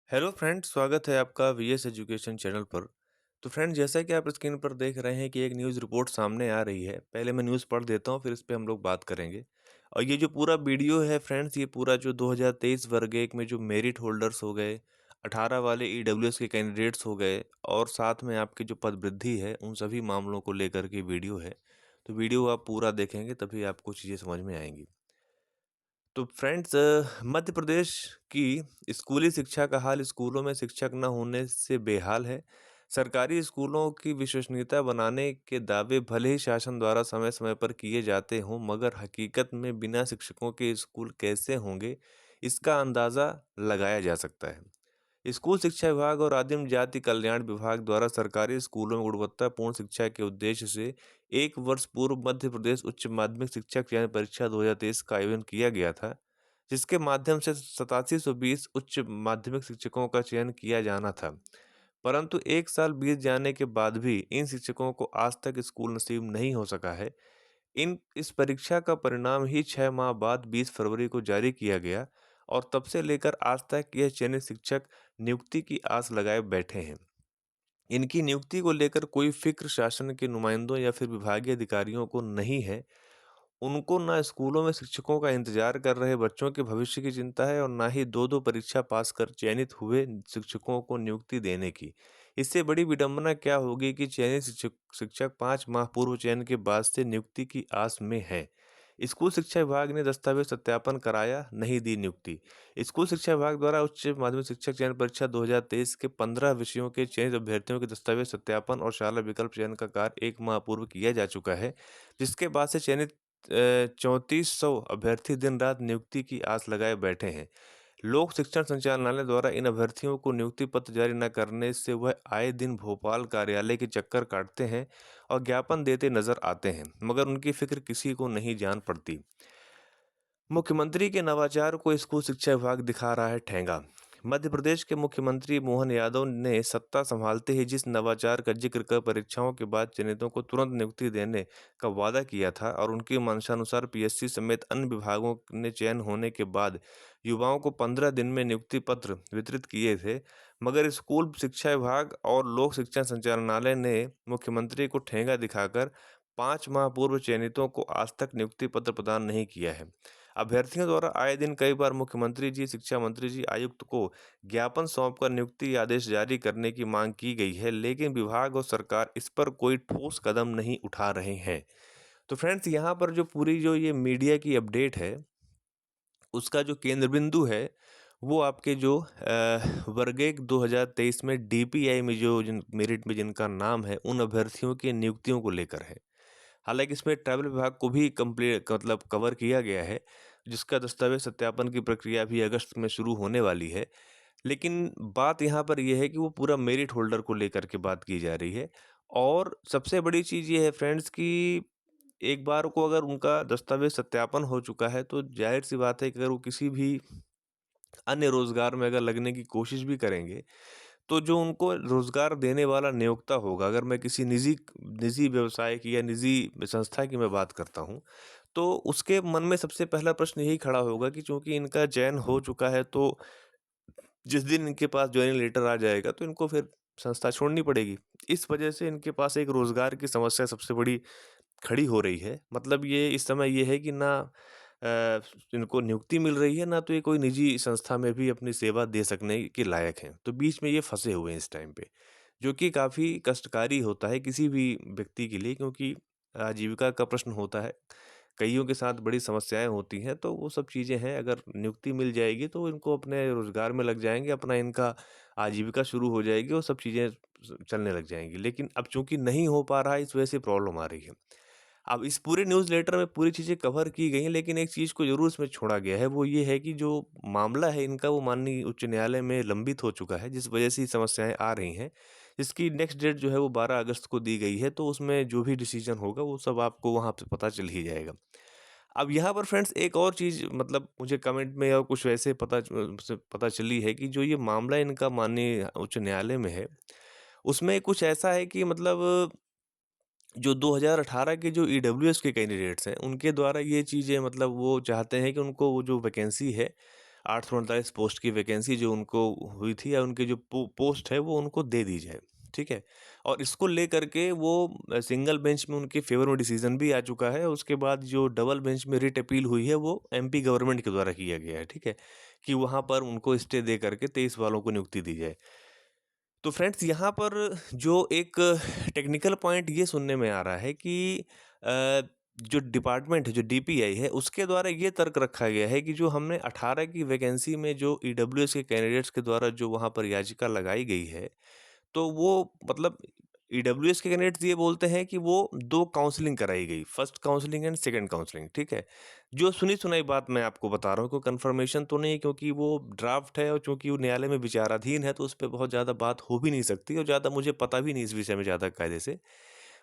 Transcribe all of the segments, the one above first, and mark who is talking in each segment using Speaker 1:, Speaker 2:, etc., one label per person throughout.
Speaker 1: Hello friends, स्वागत है आपका वीएस एजुकेशन चैनल पर। तो फ्रेंड्स, जैसा कि आप स्क्रीन पर देख रहे हैं कि एक न्यूज़ रिपोर्ट सामने आ रही है। पहले मैं न्यूज़ पढ़ देता हूँ, फिर इस पे हम लोग बात करेंगे। और ये जो पूरा वीडियो है फ्रेंड्स, ये पूरा जो 2023 वर्ग एक में जो मेरिट होल्डर्स हो गए, 18 वाले ईडब्ल्यूएस के कैंडिडेट्स हो गए और साथ में आपकी जो पद वृद्धि है, उन सभी मामलों को लेकर के वीडियो है। तो वीडियो आप पूरा देखेंगे तभी आपको चीज़ें समझ में आएंगी। तो फ्रेंड्स, मध्य प्रदेश की स्कूली शिक्षा का हाल स्कूलों में शिक्षक न होने से बेहाल है। सरकारी स्कूलों की विश्वसनीयता बनाने के दावे भले ही शासन द्वारा समय समय पर किए जाते हों, मगर हकीकत में बिना शिक्षकों के स्कूल कैसे होंगे, इसका अंदाज़ा लगाया जा सकता है। स्कूल शिक्षा विभाग और आदिम जाति कल्याण विभाग द्वारा सरकारी स्कूलों में गुणवत्तापूर्ण शिक्षा के उद्देश्य से एक वर्ष पूर्व मध्य प्रदेश उच्च माध्यमिक शिक्षक चयन परीक्षा 2023 का आयोजन किया गया था, जिसके माध्यम से 8720 उच्च माध्यमिक शिक्षकों का चयन किया जाना था। परंतु एक साल बीत जाने के बाद भी इन शिक्षकों को आज तक स्कूल नसीब नहीं हो सका है। इन इस परीक्षा का परिणाम ही 6 माह बाद 20 फरवरी को जारी किया गया और तब से लेकर आज तक यह चयनित शिक्षक नियुक्ति की आस लगाए बैठे हैं। इनकी नियुक्ति को लेकर कोई फ़िक्र शासन के नुमाइंदों या फिर विभागीय अधिकारियों को नहीं है। उनको ना स्कूलों में शिक्षकों का इंतज़ार कर रहे बच्चों के भविष्य की चिंता है और ना ही 2-2 परीक्षा पास कर चयनित हुए शिक्षकों को नियुक्ति देने की। इससे बड़ी विडंबना क्या होगी कि चयनित शिक्षक 5 माह पूर्व चयन के बाद से नियुक्ति की आस में हैं। स्कूल शिक्षा विभाग ने दस्तावेज सत्यापन कराया, नहीं दी नियुक्ति। स्कूल शिक्षा विभाग द्वारा उच्च माध्यमिक शिक्षक चयन परीक्षा 2023 के 15 विषयों के चयनित अभ्यर्थियों के दस्तावेज सत्यापन और शाला विकल्प चयन का कार्य 1 माह पूर्व किया जा चुका है, जिसके बाद से चयनित 3400 अभ्यर्थी दिन रात नियुक्ति की आस लगाए बैठे हैं। लोक शिक्षण संचालनालय द्वारा इन अभ्यर्थियों को नियुक्ति पत्र जारी न करने से वह आए दिन भोपाल कार्यालय के चक्कर काटते हैं और ज्ञापन देते नजर आते हैं, मगर उनकी फिक्र किसी को नहीं जान पड़ती। मुख्यमंत्री के नवाचार को स्कूल शिक्षा विभाग दिखा रहा है ठेंगा। मध्य प्रदेश के मुख्यमंत्री मोहन यादव ने सत्ता संभालते ही जिस नवाचार का जिक्र कर परीक्षाओं के बाद चयनितों को तुरंत नियुक्ति देने का वादा किया था और उनकी मंशानुसार पीएससी समेत अन्य विभागों ने चयन होने के बाद युवाओं को 15 दिन में नियुक्ति पत्र वितरित किए थे, मगर स्कूल शिक्षा विभाग और लोक शिक्षण संचालनालय ने मुख्यमंत्री को ठेंगा दिखाकर 5 माह पूर्व चयनितों को आज तक नियुक्ति पत्र प्रदान नहीं किया है। अभ्यर्थियों द्वारा आए दिन कई बार मुख्यमंत्री जी, शिक्षा मंत्री जी, आयुक्त को ज्ञापन सौंपकर नियुक्ति आदेश जारी करने की मांग की गई है, लेकिन विभाग और सरकार इस पर कोई ठोस कदम नहीं उठा रहे हैं। तो फ्रेंड्स, यहाँ पर जो पूरी जो ये मीडिया की अपडेट है, उसका जो केंद्र बिंदु है, वो आपके जो वर्ग एक 2023 में डीपीआई में जो जिन मेरिट में जिनका नाम है, उन अभ्यर्थियों की नियुक्तियों को लेकर है। हालाँकि इसमें ट्रैवल विभाग को भी मतलब कवर किया गया है, जिसका दस्तावेज़ सत्यापन की प्रक्रिया भी अगस्त में शुरू होने वाली है। लेकिन बात यहाँ पर ये है कि वो पूरा मेरिट होल्डर को लेकर के बात की जा रही है और सबसे बड़ी चीज़ ये है फ्रेंड्स कि एक बार को अगर उनका दस्तावेज़ सत्यापन हो चुका है, तो ज़ाहिर-सी बात है कि अगर वो किसी भी अन्य रोज़गार में अगर लगने की कोशिश भी करेंगे, तो जो उनको रोज़गार देने वाला नियोक्ता होगा, अगर मैं किसी निजी निजी व्यवसाय की या निजी संस्था की मैं बात करता हूँ, तो उसके मन में सबसे पहला प्रश्न यही खड़ा होगा कि चूँकि इनका चयन हो चुका है, तो जिस दिन इनके पास जॉइनिंग लेटर आ जाएगा, तो इनको फिर संस्था छोड़नी पड़ेगी। इस वजह से इनके पास एक रोज़गार की समस्या सबसे बड़ी खड़ी हो रही है। मतलब ये इस समय ये है कि ना इनको नियुक्ति मिल रही है, ना तो ये कोई निजी संस्था में भी अपनी सेवा दे सकने के लायक हैं। तो बीच में ये फँसे हुए हैं इस टाइम पे, जो कि काफ़ी कष्टकारी होता है किसी भी व्यक्ति के लिए, क्योंकि आजीविका का प्रश्न होता है। कइयों के साथ बड़ी समस्याएँ होती हैं, तो वो सब चीज़ें हैं। अगर नियुक्ति मिल जाएगी तो इनको अपने रोज़गार में लग जाएँगे, अपना इनका आजीविका शुरू हो जाएगी और सब चीज़ें चलने लग जाएँगी। लेकिन अब चूँकि नहीं हो पा रहा है, इस वजह से प्रॉब्लम आ रही है। अब इस पूरे न्यूज़ लेटर में पूरी चीज़ें कवर की गई हैं, लेकिन एक चीज़ को ज़रूर इसमें छोड़ा गया है, वो ये है कि जो मामला है इनका, वो माननीय उच्च न्यायालय में लंबित हो चुका है, जिस वजह से ये समस्याएँ आ रही हैं। इसकी नेक्स्ट डेट जो है वो 12 अगस्त को दी गई है, तो उसमें जो भी डिसीज़न होगा वो सब आपको वहाँ पे पता चल ही जाएगा। अब यहाँ पर फ्रेंड्स एक और चीज़, मतलब मुझे कमेंट में या कुछ वैसे पता चली है कि जो ये मामला इनका माननीय उच्च न्यायालय में है, उसमें कुछ ऐसा है कि मतलब जो 2018 के जो ईडब्ल्यूएस के कैंडिडेट्स हैं, उनके द्वारा ये चीज़ें, मतलब वो चाहते हैं कि उनको वो जो वैकेंसी है 839 पोस्ट की वैकेंसी जो उनको हुई थी या उनके जो पोस्ट है वो उनको दे दी जाए, ठीक है। और इसको लेकर के वो सिंगल बेंच में उनके फेवर में डिसीजन भी आ चुका है। उसके बाद जो डबल बेंच में रिट अपील हुई है वो एमपी गवर्नमेंट के द्वारा किया गया है, ठीक है, कि वहाँ पर उनको स्टे दे करके 23 वालों को नियुक्ति दी जाए। तो फ्रेंड्स यहाँ पर जो एक टेक्निकल पॉइंट ये सुनने में आ रहा है कि जो डिपार्टमेंट है, जो डीपीआई है, उसके द्वारा ये तर्क रखा गया है कि जो हमने 18 की वैकेंसी में जो ईडब्ल्यूएस के कैंडिडेट्स के द्वारा जो वहाँ पर याचिका लगाई गई है, तो वो मतलब ईडब्ल्यूएस के कैंडिडेट्स ये बोलते हैं कि वो 2 काउंसलिंग कराई गई, first counselling and second counselling, ठीक है। जो सुनी-सुनाई बात मैं आपको बता रहा हूँ, कोई कन्फर्मेशन तो नहीं है क्योंकि वो ड्राफ्ट है और चूँकि वो न्यायालय में विचाराधीन है, तो उस पे बहुत ज़्यादा बात हो भी नहीं सकती और ज़्यादा मुझे पता भी नहीं इस विषय में ज़्यादा कायदे से।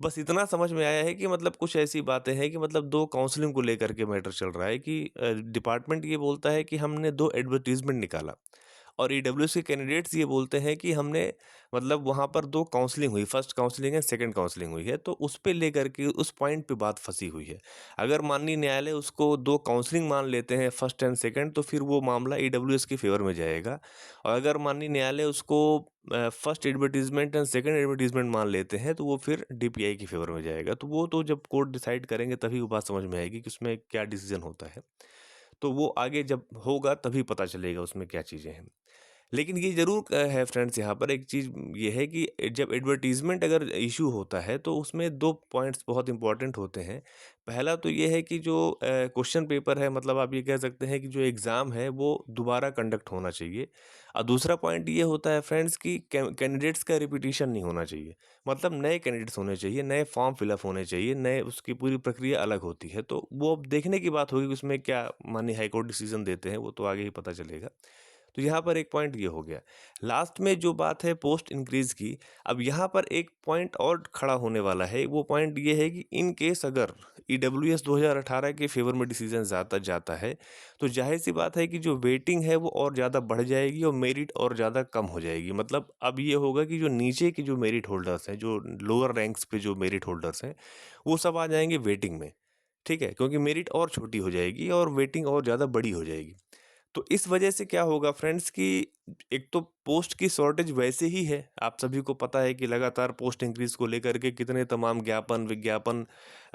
Speaker 1: बस इतना समझ में आया है कि मतलब कुछ ऐसी बातें हैं कि मतलब 2 काउंसलिंग को लेकर के मैटर चल रहा है कि डिपार्टमेंट ये बोलता है कि हमने 2 एडवर्टाइज़मेंट निकाला और ईडब्ल्यूएस के कैंडिडेट्स ये बोलते हैं कि हमने मतलब वहाँ पर 2 काउंसलिंग हुई, first counselling and second counselling हुई है, तो उस पे लेकर के उस पॉइंट पे बात फँसी हुई है। अगर माननीय न्यायालय उसको 2 काउंसलिंग मान लेते हैं फर्स्ट एंड सेकंड तो फिर वो मामला ईडब्ल्यूएस के फ़ेवर में जाएगा और अगर माननीय न्यायालय उसको first advertisement and second advertisement मान लेते हैं तो वो फिर डीपीआई के फ़ेवर में जाएगा। तो वो तो जब कोर्ट डिसाइड करेंगे तभी वो बात समझ में आएगी कि उसमें क्या डिसीज़न होता है। तो वो आगे जब होगा तभी पता चलेगा उसमें क्या चीज़ें हैं। लेकिन ये ज़रूर है फ्रेंड्स यहाँ पर एक चीज़ ये है कि जब एडवर्टाइज़मेंट अगर इश्यू होता है तो उसमें 2 पॉइंट्स बहुत इम्पोर्टेंट होते हैं। पहला तो ये है कि जो क्वेश्चन पेपर है मतलब आप ये कह सकते हैं कि जो एग्ज़ाम है वो दोबारा कंडक्ट होना चाहिए। और दूसरा पॉइंट ये होता है फ्रेंड्स कि कैंडिडेट्स का रिपीटिशन नहीं होना चाहिए। मतलब नए कैंडिडेट्स होने चाहिए, नए फॉर्म फिल अप होने चाहिए, नए उसकी पूरी प्रक्रिया अलग होती है। तो वो अब देखने की बात होगी कि उसमें क्या माननीय हाईकोर्ट डिसीज़न देते हैं, वो तो आगे ही पता चलेगा। तो यहाँ पर एक पॉइंट ये हो गया। लास्ट में जो बात है पोस्ट इंक्रीज़ की, अब यहाँ पर एक पॉइंट और खड़ा होने वाला है, वो पॉइंट ये है कि इन केस अगर ईडब्ल्यूएस 2018 के फ़ेवर में डिसीज़न ज़्यादा जाता है, तो ज़ाहिर-सी बात है कि जो वेटिंग है वो और ज़्यादा बढ़ जाएगी और मेरिट और ज़्यादा कम हो जाएगी। मतलब अब ये होगा कि जो नीचे के जो मेरिट होल्डर्स हैं, जो लोअर रैंक्स पे जो मेरिट होल्डर्स हैं, वो सब आ जाएँगे वेटिंग में, ठीक है? क्योंकि मेरिट और छोटी हो जाएगी और वेटिंग और ज़्यादा बड़ी हो जाएगी। तो इस वजह से क्या होगा फ्रेंड्स कि एक तो पोस्ट की शॉर्टेज वैसे ही है। आप सभी को पता है कि लगातार पोस्ट इंक्रीज़ को लेकर के कितने तमाम ज्ञापन, विज्ञापन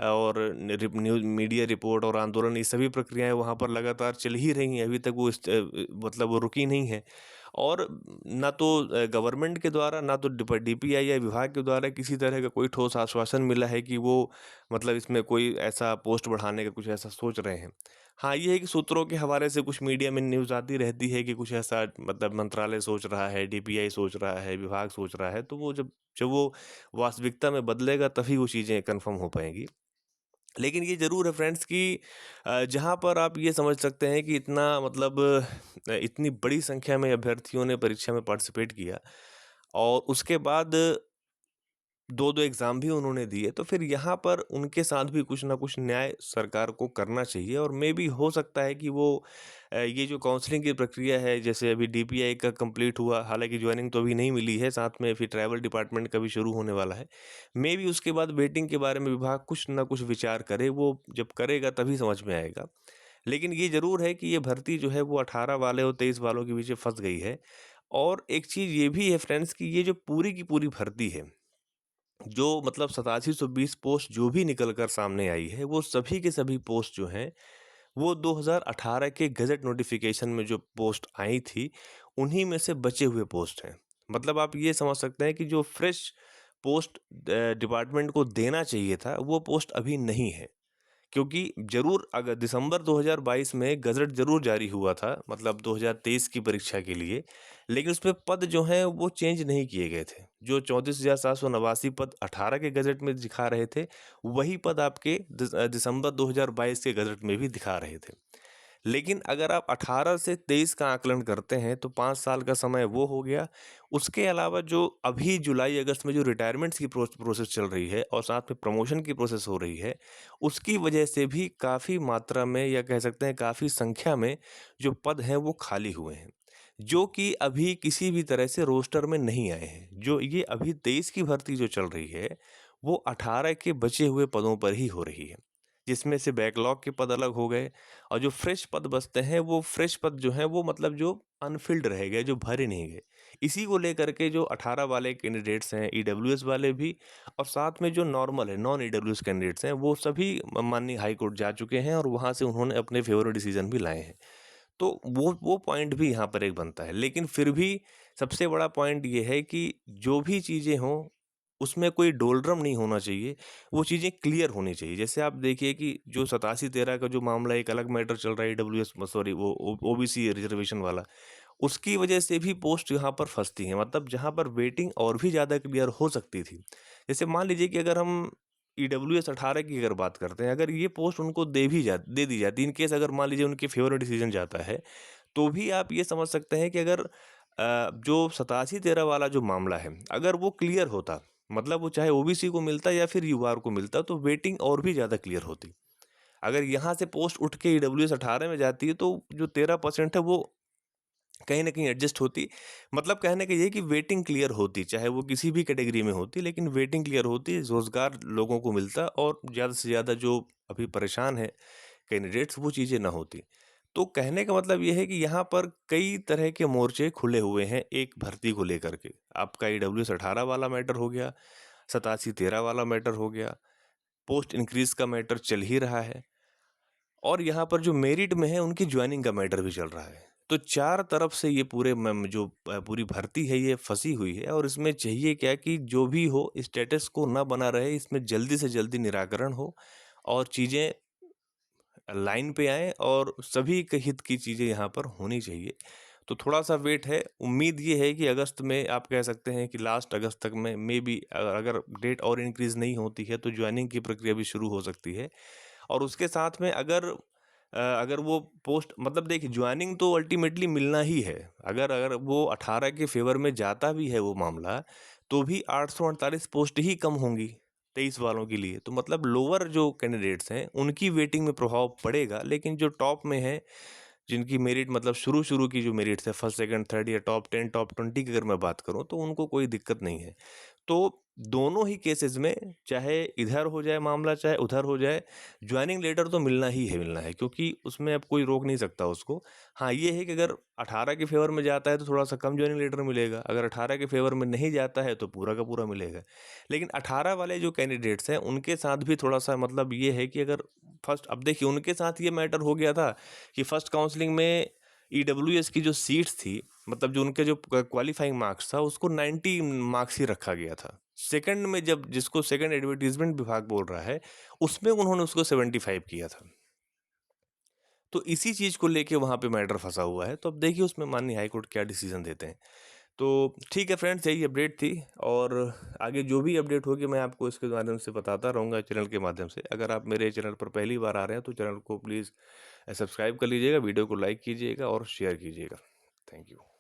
Speaker 1: और न्यूज़ मीडिया रिपोर्ट और आंदोलन ये सभी प्रक्रियाएँ वहाँ पर लगातार चल ही रही हैं। अभी तक वो मतलब वो रुकी नहीं है। और ना तो गवर्नमेंट के द्वारा ना तो डीपीआई या विभाग के द्वारा किसी तरह का कोई ठोस आश्वासन मिला है कि वो मतलब इसमें कोई ऐसा पोस्ट बढ़ाने का कुछ ऐसा सोच रहे हैं। हाँ, ये है कि सूत्रों के हवाले से कुछ मीडिया में न्यूज़ आती रहती है कि कुछ ऐसा मतलब मंत्रालय सोच रहा है, डीपीआई सोच रहा है, विभाग सोच रहा है, तो वो जब जब वो वास्तविकता में बदलेगा तभी वो चीज़ें कन्फर्म हो पाएँगी। लेकिन ये ज़रूर है फ्रेंड्स कि जहाँ पर आप ये समझ सकते हैं कि इतना मतलब इतनी बड़ी संख्या में अभ्यर्थियों ने परीक्षा में पार्टिसिपेट किया और उसके बाद 2-2 एग्ज़ाम भी उन्होंने दिए, तो फिर यहाँ पर उनके साथ भी कुछ ना कुछ न्याय सरकार को करना चाहिए और मेबी हो सकता है कि वो ये जो काउंसलिंग की प्रक्रिया है, जैसे अभी डीपीआई का कंप्लीट हुआ, हालाँकि जॉइनिंग तो अभी नहीं मिली है, साथ में फिर ट्राइबल डिपार्टमेंट का भी शुरू होने वाला है। मेबी उसके बाद वेटिंग के बारे में विभाग कुछ ना कुछ विचार करे, वो जब करेगा तभी समझ में आएगा। लेकिन ये ज़रूर है कि ये भर्ती जो है वो 18 वाले और 23 वालों के पीछे फँस गई है और एक चीज़ ये भी है फ्रेंड्स कि ये जो पूरी की पूरी भर्ती है जो मतलब 8720 पोस्ट जो भी निकल कर सामने आई है, वो सभी के सभी पोस्ट जो हैं, वो 2018 के गज़ट नोटिफ़िकेशन में जो पोस्ट आई थी, उन्हीं में से बचे हुए पोस्ट हैं। मतलब आप ये समझ सकते हैं कि जो फ्रेश पोस्ट डिपार्टमेंट को देना चाहिए था, वो पोस्ट अभी नहीं है। क्योंकि ज़रूर अगर दिसंबर 2022 में गज़ट ज़रूर जारी हुआ था, मतलब 2023 की परीक्षा के लिए, लेकिन उसमें पद जो हैं वो चेंज नहीं किए गए थे। जो 34,789 पद 18 के गज़ट में दिखा रहे थे, वही पद आपके दिसंबर 2022 के गज़ट में भी दिखा रहे थे। लेकिन अगर आप 18 से 23 का आकलन करते हैं तो 5 साल का समय वो हो गया। उसके अलावा जो अभी जुलाई-अगस्त में जो रिटायरमेंट्स की प्रोसेस चल रही है और साथ में प्रमोशन की प्रोसेस हो रही है, उसकी वजह से भी काफ़ी मात्रा में या कह सकते हैं काफ़ी संख्या में जो पद हैं वो खाली हुए हैं। जो कि अभी किसी भी तरह से रोस्टर में नहीं आए हैं। जो ये अभी 23 की भर्ती जो चल रही है, वो 18 के बचे हुए पदों पर ही हो रही है। जिसमें से बैकलॉग के पद अलग हो गए और जो फ्रेश पद बचते हैं वो फ्रेश पद जो हैं वो मतलब जो अनफिल्ड रह गए, जो भरे नहीं गए। इसी को लेकर के जो 18 वाले कैंडिडेट्स हैं ईडब्ल्यूएस वाले भी और साथ में जो नॉर्मल है नॉन ईडब्ल्यूएस कैंडिडेट्स हैं वो सभी माननीय हाई कोर्ट जा चुके हैं और वहाँ से उन्होंने अपने फेवर में डिसीजन भी लाए हैं। तो वो पॉइंट भी यहाँ पर एक बनता है। लेकिन फिर भी सबसे बड़ा पॉइंट ये है कि जो भी चीज़ें हों, उसमें कोई डोलरम नहीं होना चाहिए, वो चीज़ें क्लियर होनी चाहिए। जैसे आप देखिए कि जो 87-13 का जो मामला एक अलग मैटर चल रहा है ईडब्ल्यूएस सॉरी वो ओ ओबीसी रिज़र्वेशन वाला, उसकी वजह से भी पोस्ट यहाँ पर फँसती हैं। मतलब जहाँ पर वेटिंग और भी ज़्यादा क्लियर हो सकती थी। जैसे मान लीजिए कि अगर हम ईडब्ल्यूएस 18 की अगर बात करते हैं, अगर ये पोस्ट उनको दे दी जाती इन केस अगर मान लीजिए उनके फेवर में डिसीजन जाता है, तो भी आप ये समझ सकते हैं कि अगर जो 87-13 वाला जो मामला है, अगर वो क्लियर होता, मतलब वो चाहे ओबीसी को मिलता या फिर यूआर को मिलता, तो वेटिंग और भी ज़्यादा क्लियर होती। अगर यहाँ से पोस्ट उठ के ईडब्ल्यूएस 18 में जाती है, तो जो 13% है वो कहीं न कहीं एडजस्ट होती। मतलब कहने का ये है कि वेटिंग क्लियर होती, चाहे वो किसी भी कैटेगरी में होती, लेकिन वेटिंग क्लियर होती, रोज़गार लोगों को मिलता और ज़्यादा से ज़्यादा जो अभी परेशान हैं कैंडिडेट्स, वो चीज़ें ना होती। तो कहने का मतलब ये है कि यहाँ पर कई तरह के मोर्चे खुले हुए हैं एक भर्ती को लेकर के। आपका ईडब्ल्यूएस 18 वाला मैटर हो गया, 87-13 वाला मैटर हो गया, पोस्ट इंक्रीज़ का मैटर चल ही रहा है। और यहाँ पर जो मेरिट में है उनकी जॉइनिंग का मैटर भी चल रहा है। तो 4 तरफ से ये पूरे जो पूरी भर्ती है ये फँसी हुई है और इसमें चाहिए क्या कि जो भी हो स्टेटस को ना बना रहे, इसमें जल्दी से जल्दी निराकरण हो और चीज़ें लाइन पे आएँ और सभी के हित की चीज़ें यहाँ पर होनी चाहिए। तो थोड़ा-सा वेट है, उम्मीद ये है कि अगस्त में आप कह सकते हैं कि लास्ट अगस्त तक में मेबी अगर डेट और इंक्रीज़ नहीं होती है तो जॉइनिंग की प्रक्रिया भी शुरू हो सकती है। और उसके साथ में अगर वो पोस्ट मतलब देखिए जॉइनिंग तो अल्टीमेटली मिलना ही है। अगर अगर वो 18 के फ़ेवर में जाता भी है वो मामला, तो भी 848 पोस्ट ही कम होंगी 23 वालों के लिए। तो मतलब लोअर जो कैंडिडेट्स हैं, उनकी वेटिंग में प्रभाव पड़ेगा, लेकिन जो टॉप में हैं, जिनकी मेरिट मतलब शुरू-शुरू की जो मेरिट्स है फर्स्ट, सेकंड, थर्ड या टॉप 10, टॉप 20 की अगर मैं बात करूँ, तो उनको कोई दिक्कत नहीं है। तो दोनों ही केसेस में चाहे इधर हो जाए मामला चाहे उधर हो जाए, जॉइनिंग लेटर तो मिलना है क्योंकि उसमें अब कोई रोक नहीं सकता उसको। हाँ, ये है कि अगर 18 के फ़ेवर में जाता है तो थोड़ा-सा कम जॉइनिंग लेटर मिलेगा, अगर 18 के फ़ेवर में नहीं जाता है तो पूरा का पूरा मिलेगा। लेकिन 18 वाले जो कैंडिडेट्स हैं उनके साथ भी थोड़ा-सा मतलब ये है कि अगर फर्स्ट अब देखिए उनके साथ ये मैटर हो गया था कि फर्स्ट काउंसलिंग में ईडब्ल्यूएस की जो सीट्स थी, मतलब जो उनके जो क्वालीफाइंग मार्क्स था उसको 90 मार्क्स ही रखा गया था। सेकंड में जब जिसको सेकंड एडवर्टाइज़मेंट विभाग बोल रहा है, उसमें उन्होंने उसको 75 किया था। तो इसी चीज़ को लेके वहाँ पे मैटर फँसा हुआ है। तो अब देखिए उसमें माननीय हाई कोर्ट क्या डिसीज़न देते हैं। तो ठीक है फ्रेंड्स, यही अपडेट थी और आगे जो भी अपडेट होगी मैं आपको इसके माध्यम से बताता रहूँगा चैनल के माध्यम से। अगर आप मेरे चैनल पर पहली बार आ रहे हैं तो चैनल को प्लीज़ सब्सक्राइब कर लीजिएगा, वीडियो को लाइक कीजिएगा और शेयर कीजिएगा। Thank you.